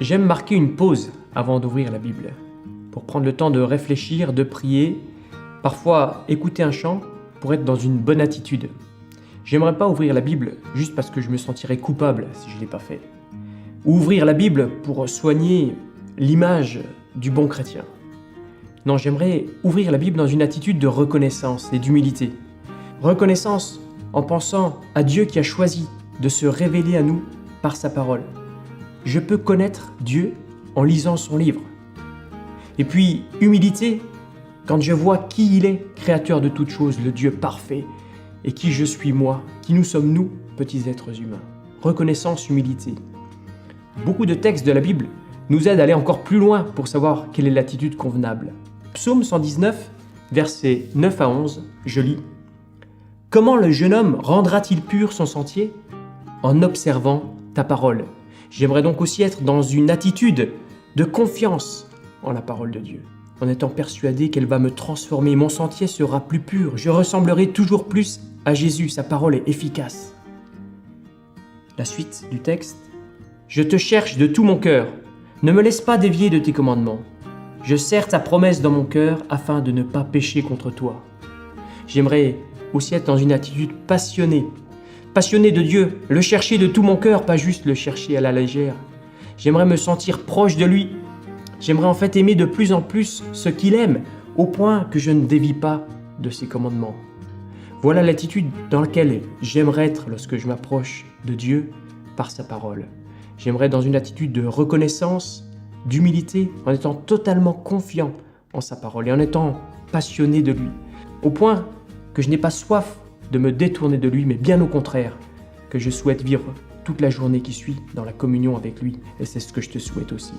J'aime marquer une pause avant d'ouvrir la Bible, pour prendre le temps de réfléchir, de prier, parfois écouter un chant pour être dans une bonne attitude. J'aimerais pas ouvrir la Bible juste parce que je me sentirais coupable si je l'ai pas fait. Ou ouvrir la Bible pour soigner l'image du bon chrétien. Non, j'aimerais ouvrir la Bible dans une attitude de reconnaissance et d'humilité. Reconnaissance en pensant à Dieu qui a choisi de se révéler à nous par sa parole. Je peux connaître Dieu en lisant son livre. Et puis, humilité, quand je vois qui il est, créateur de toutes choses, le Dieu parfait, et qui je suis moi, qui nous sommes nous, petits êtres humains. Reconnaissance, humilité. Beaucoup de textes de la Bible nous aident à aller encore plus loin pour savoir quelle est l'attitude convenable. Psaume 119, versets 9 à 11, je lis « Comment le jeune homme rendra-t-il pur son sentier ? En observant ta parole. » J'aimerais donc aussi être dans une attitude de confiance en la parole de Dieu, en étant persuadé qu'elle va me transformer. Mon sentier sera plus pur, je ressemblerai toujours plus à Jésus, sa parole est efficace. La suite du texte. Je te cherche de tout mon cœur, ne me laisse pas dévier de tes commandements. Je serre ta promesse dans mon cœur afin de ne pas pécher contre toi. J'aimerais aussi être dans une attitude passionnée de Dieu, le chercher de tout mon cœur, pas juste le chercher à la légère. J'aimerais me sentir proche de lui. J'aimerais en fait aimer de plus en plus ce qu'il aime, au point que je ne dévie pas de ses commandements. Voilà l'attitude dans laquelle j'aimerais être lorsque je m'approche de Dieu par sa parole. J'aimerais dans une attitude de reconnaissance, d'humilité, en étant totalement confiant en sa parole et en étant passionné de lui, au point que je n'ai pas soif de me détourner de lui, mais bien au contraire, que je souhaite vivre toute la journée qui suit dans la communion avec lui. Et c'est ce que je te souhaite aussi.